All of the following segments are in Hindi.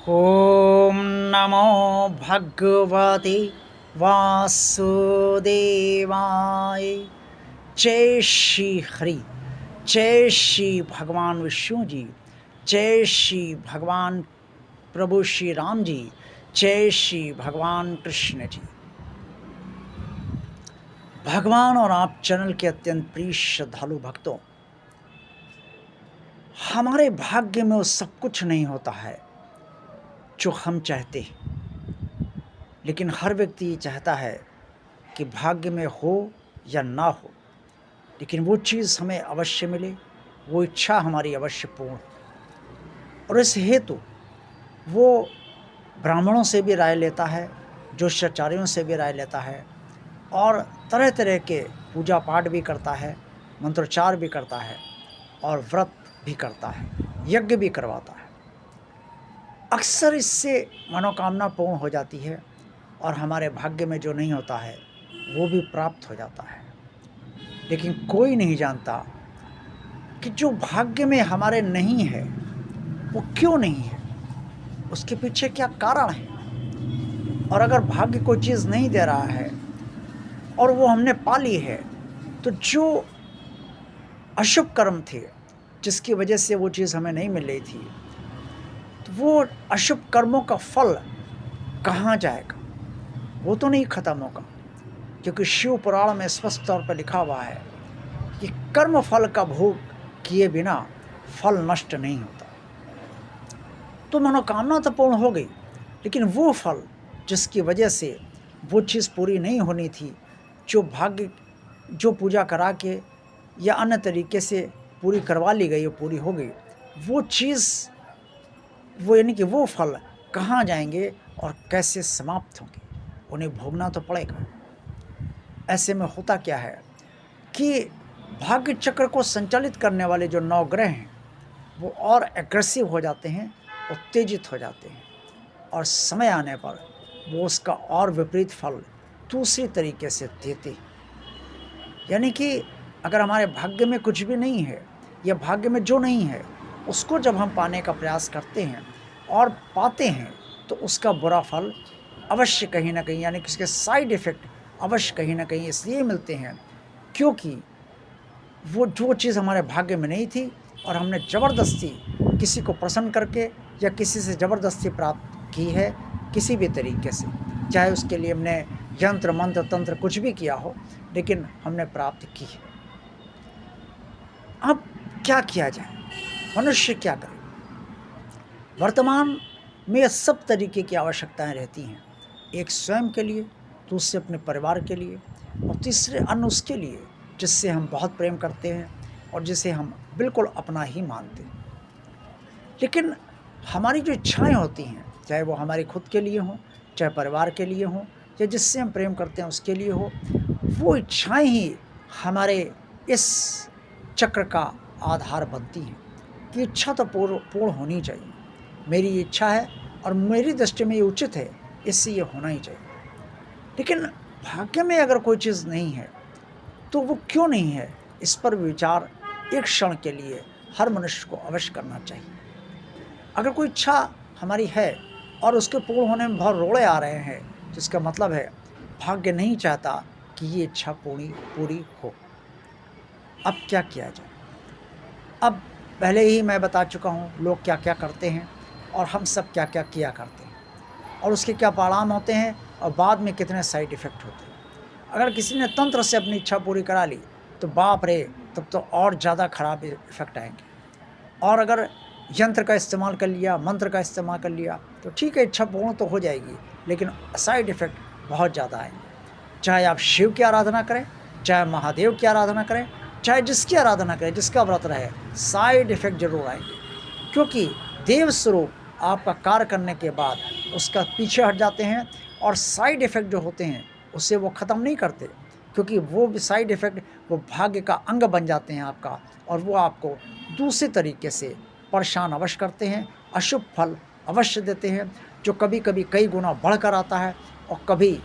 ओम नमो भगवते वासुदेवाय। जय श्री हरि, जय श्री भगवान विष्णु जी, जय श्री भगवान प्रभु श्री राम जी, जय श्री भगवान कृष्ण जी। भगवान और आप चैनल के अत्यंत प्रिय श्रद्धालु भक्तों, हमारे भाग्य में वो सब कुछ नहीं होता है जो हम चाहते हैं, लेकिन हर व्यक्ति चाहता है कि भाग्य में हो या ना हो, लेकिन वो चीज़ हमें अवश्य मिले, वो इच्छा हमारी अवश्य पूर्ण हो। और इस हेतु वो ब्राह्मणों से भी राय लेता है, ज्योतिषाचार्यों से भी राय लेता है, और तरह तरह के पूजा पाठ भी करता है, मंत्रोच्चार भी करता है, और व्रत भी करता है, यज्ञ भी करवाता है। अक्सर इससे मनोकामना पूर्ण हो जाती है, और हमारे भाग्य में जो नहीं होता है वो भी प्राप्त हो जाता है। लेकिन कोई नहीं जानता कि जो भाग्य में हमारे नहीं है वो क्यों नहीं है, उसके पीछे क्या कारण है। और अगर भाग्य कोई चीज़ नहीं दे रहा है और वो हमने पा ली है, तो जो अशुभ कर्म थे जिसकी वजह से वो चीज़ हमें नहीं मिल रही थी, तो वो अशुभ कर्मों का फल कहाँ जाएगा, वो तो नहीं खत्म होगा। क्योंकि शिव पुराण में स्पष्ट तौर पर लिखा हुआ है कि कर्म फल का भोग किए बिना फल नष्ट नहीं होता। तो मनोकामना तो पूर्ण हो गई, लेकिन वो फल जिसकी वजह से वो चीज़ पूरी नहीं होनी थी, जो भाग्य जो पूजा करा के या अन्य तरीके से पूरी करवा ली गई, वो पूरी हो गई, वो चीज़ वो यानी कि वो फल कहाँ जाएंगे और कैसे समाप्त होंगे, उन्हें भोगना तो पड़ेगा। ऐसे में होता क्या है कि भाग्य चक्र को संचालित करने वाले जो 9 ग्रह हैं वो और एग्रेसिव हो जाते हैं, उत्तेजित हो जाते हैं, और समय आने पर वो उसका और विपरीत फल दूसरी तरीके से देते हैं। यानी कि अगर हमारे भाग्य में कुछ भी नहीं है या भाग्य में जो नहीं है उसको जब हम पाने का प्रयास करते हैं और पाते हैं, तो उसका बुरा फल अवश्य कहीं ना कहीं, यानी कि उसके साइड इफ़ेक्ट अवश्य कहीं ना कहीं इसलिए मिलते हैं क्योंकि वो जो चीज़ हमारे भाग्य में नहीं थी और हमने ज़बरदस्ती किसी को प्रसन्न करके या किसी से ज़बरदस्ती प्राप्त की है, किसी भी तरीके से, चाहे उसके लिए हमने यंत्र मंत्र तंत्र कुछ भी किया हो, लेकिन हमने प्राप्त की है। अब क्या किया जाए, मनुष्य क्या करे। वर्तमान में सब तरीके की आवश्यकताएं रहती हैं, एक स्वयं के लिए, दूसरे अपने परिवार के लिए, और तीसरे अन्य उसके लिए जिससे हम बहुत प्रेम करते हैं और जिसे हम बिल्कुल अपना ही मानते हैं। लेकिन हमारी जो इच्छाएं होती हैं, चाहे वो हमारे खुद के लिए हों, चाहे परिवार के लिए हों, या जिससे हम प्रेम करते हैं उसके लिए हो, वो इच्छाएं ही हमारे इस चक्र का आधार बनती हैं कि इच्छा तो पूर्ण होनी चाहिए। मेरी इच्छा है और मेरी दृष्टि में ये उचित है, इससे ये होना ही चाहिए। लेकिन भाग्य में अगर कोई चीज़ नहीं है तो वो क्यों नहीं है, इस पर विचार एक क्षण के लिए हर मनुष्य को अवश्य करना चाहिए। अगर कोई इच्छा हमारी है और उसके पूर्ण होने में बहुत रोड़े आ रहे हैं, तो इसका मतलब है भाग्य नहीं चाहता कि ये इच्छा पूरी हो। अब क्या किया जाए। अब पहले ही मैं बता चुका हूँ लोग क्या क्या करते हैं और हम सब क्या क्या किया करते हैं, और उसके क्या परिणाम होते हैं और बाद में कितने साइड इफ़ेक्ट होते हैं। अगर किसी ने तंत्र से अपनी इच्छा पूरी करा ली तो बाप रे, तब तो और ज़्यादा खराब इफ़ेक्ट आएंगे। और अगर यंत्र का इस्तेमाल कर लिया, मंत्र का इस्तेमाल कर लिया, तो ठीक है, इच्छा पूर्ण तो हो जाएगी, लेकिन साइड इफ़ेक्ट बहुत ज़्यादा आएंगे। चाहे आप शिव की आराधना करें, चाहे महादेव की आराधना करें, चाहे जिसकी आराधना करें, जिसका व्रत रहे, साइड इफ़ेक्ट जरूर आएंगे। क्योंकि देव स्वरूप आपका कार्य करने के बाद उसका पीछे हट जाते हैं, और साइड इफ़ेक्ट जो होते हैं उससे वो ख़त्म नहीं करते, क्योंकि वो भी साइड इफ़ेक्ट वो भाग्य का अंग बन जाते हैं आपका, और वो आपको दूसरे तरीके से परेशान अवश्य करते हैं, अशुभ फल अवश्य देते हैं, जो कभी कभी कई गुना बढ़कर आता है और कभी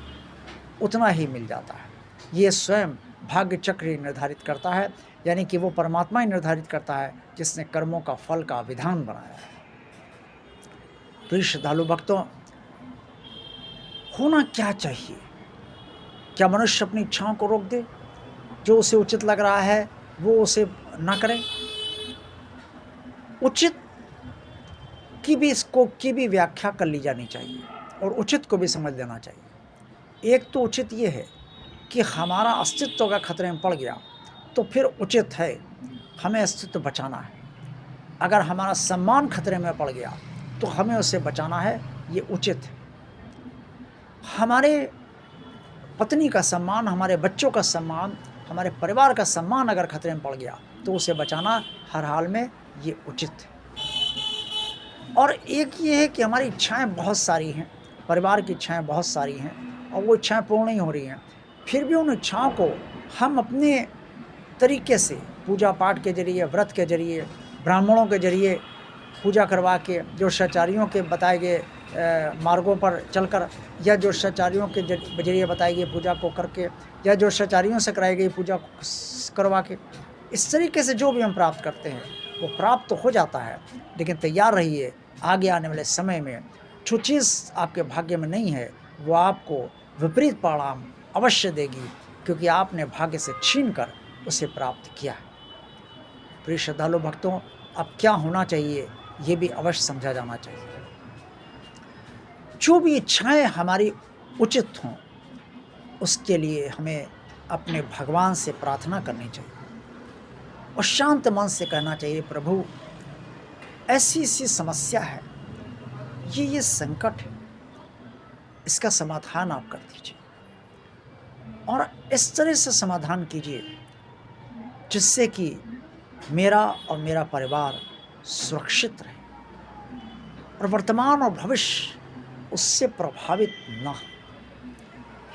उतना ही मिल जाता है। ये स्वयं भाग्य चक्र ही निर्धारित करता है, यानी कि वो परमात्मा ही निर्धारित करता है जिसने कर्मों का फल का विधान बनाया है। प्रिय श्रद्धालु भक्तों, होना क्या चाहिए? क्या मनुष्य अपनी इच्छाओं को रोक दे? जो उसे उचित लग रहा है वो उसे ना करे? उचित की भी व्याख्या कर ली जानी चाहिए और उचित को भी समझ लेना चाहिए। एक तो उचित ये है कि हमारा अस्तित्व अगर खतरे में पड़ गया तो फिर उचित है हमें अस्तित्व बचाना है। अगर हमारा सम्मान खतरे में पड़ गया तो हमें उसे बचाना है, ये उचित है। हमारे पत्नी का सम्मान, हमारे बच्चों का सम्मान, हमारे परिवार का सम्मान अगर खतरे में पड़ गया तो उसे बचाना हर हाल में ये उचित है। और एक ये है कि हमारी इच्छाएं बहुत सारी हैं, परिवार की इच्छाएं बहुत सारी हैं और वो इच्छाएं पूर्ण नहीं हो रही हैं, फिर भी उन इच्छाओं को हम अपने तरीके से पूजा पाठ के जरिए, व्रत के जरिए, ब्राह्मणों के जरिए पूजा करवा के, ज्योतिषाचार्यों के बताए गए मार्गों पर चलकर या ज्योतिषाचार्यों के जरिए बताई गई पूजा को करके या ज्योतिषाचार्यों से कराई गई पूजा करवा के, इस तरीके से जो भी हम प्राप्त करते हैं वो प्राप्त तो हो जाता है। लेकिन तैयार रहिए, आगे आने वाले समय में जो चीज़ आपके भाग्य में नहीं है वो आपको विपरीत परिणाम अवश्य देगी, क्योंकि आपने भाग्य से छीन कर उसे प्राप्त किया है। प्रिय श्रद्धालु भक्तों, अब क्या होना चाहिए ये भी अवश्य समझा जाना चाहिए। जो भी इच्छाएं हमारी उचित हों उसके लिए हमें अपने भगवान से प्रार्थना करनी चाहिए और शांत मन से कहना चाहिए, प्रभु ऐसी सी समस्या है, ये संकट है, इसका समाधान आप कर दीजिए और इस तरह से समाधान कीजिए जिससे कि मेरा और मेरा परिवार सुरक्षित रहे और वर्तमान और भविष्य उससे प्रभावित न हो।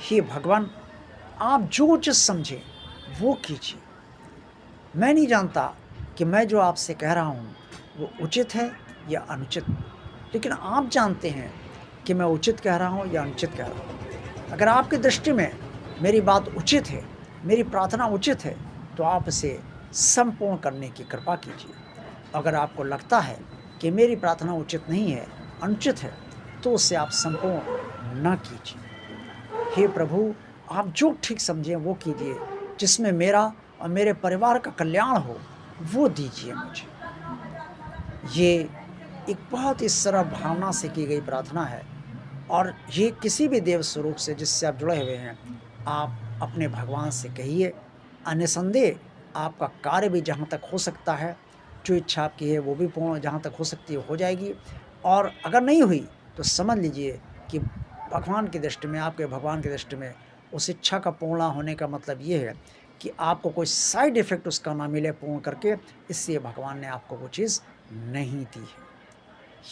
हे भगवान, आप जो उचित समझें वो कीजिए। मैं नहीं जानता कि मैं जो आपसे कह रहा हूँ वो उचित है या अनुचित, लेकिन आप जानते हैं कि मैं उचित कह रहा हूँ या अनुचित कह रहा हूँ। अगर आपकी दृष्टि में मेरी बात उचित है, मेरी प्रार्थना उचित है, तो आप इसे संपूर्ण करने की कृपा कीजिए। अगर आपको लगता है कि मेरी प्रार्थना उचित नहीं है, अनुचित है, तो उसे आप संपूर्ण न कीजिए। हे प्रभु, आप जो ठीक समझें वो कीजिए, जिसमें मेरा और मेरे परिवार का कल्याण हो वो दीजिए मुझे। ये एक बहुत ही सरल भावना से की गई प्रार्थना है और ये किसी भी देव स्वरूप से जिससे आप जुड़े हुए हैं आप अपने भगवान से कहिए। निसंदेह आपका कार्य भी जहाँ तक हो सकता है, जो इच्छा आपकी है वो भी पूर्ण जहाँ तक हो सकती है हो जाएगी, और अगर नहीं हुई तो समझ लीजिए कि भगवान की दृष्टि में, आपके भगवान की दृष्टि में उस इच्छा का पूर्ण होने का मतलब ये है कि आपको कोई साइड इफ़ेक्ट उसका ना मिले पूर्ण करके, इसलिए भगवान ने आपको वो चीज़ नहीं दी है।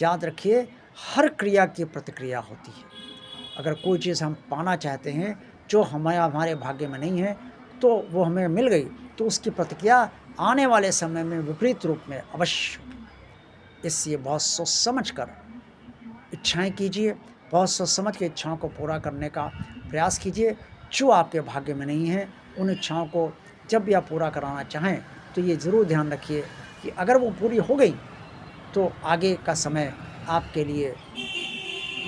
याद रखिए, हर क्रिया की प्रतिक्रिया होती है। अगर कोई चीज़ हम पाना चाहते हैं जो हमारे भाग्य में नहीं है तो वो हमें मिल गई तो उसकी प्रतिक्रिया आने वाले समय में विपरीत रूप में अवश्य होगी। इसलिए बहुत सोच समझ कर इच्छाएं कीजिए, बहुत सोच समझ के इच्छाओं को पूरा करने का प्रयास कीजिए। जो आपके भाग्य में नहीं है उन इच्छाओं को जब भी आप पूरा कराना चाहें तो ये ज़रूर ध्यान रखिए कि अगर वो पूरी हो गई तो आगे का समय आपके लिए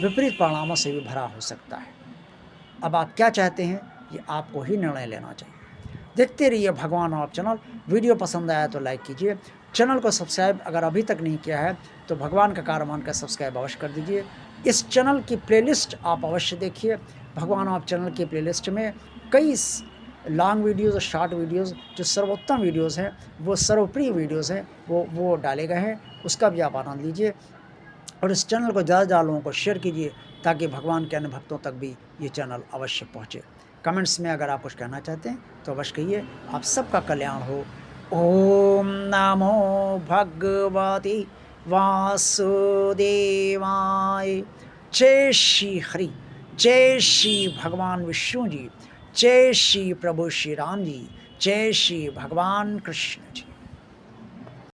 विपरीत परिणामों से भी भरा हो सकता है। अब आप क्या चाहते हैं ये आपको ही निर्णय लेना चाहिए। देखते रहिए भगवान और आप चैनल। वीडियो पसंद आया तो लाइक कीजिए, चैनल को सब्सक्राइब अगर अभी तक नहीं किया है तो भगवान का कार्य मानकर सब्सक्राइब अवश्य कर दीजिए। इस चैनल की प्लेलिस्ट आप अवश्य देखिए। भगवान और आप चैनल की प्लेलिस्ट में कई लॉन्ग वीडियोज़ और शॉर्ट वीडियोज़, जो सर्वोत्तम वीडियोज़ हैं, वो सर्वप्रिय वीडियोज़ हैं, वो डाले गए हैं, उसका भी आप आनंद लीजिए। और इस चैनल को ज़्यादा से ज़्यादा लोगों को शेयर कीजिए ताकि भगवान के अन्य भक्तों तक भी ये चैनल अवश्य पहुँचे। कमेंट्स में अगर आप कुछ कहना चाहते हैं तो अवश्य कहिए। आप सबका कल्याण हो। ओम नमो भगवते वासुदेवाय। जय श्री हरि, जय श्री भगवान विष्णु जी, जय श्री प्रभु श्री राम जी, जय श्री भगवान कृष्ण जी।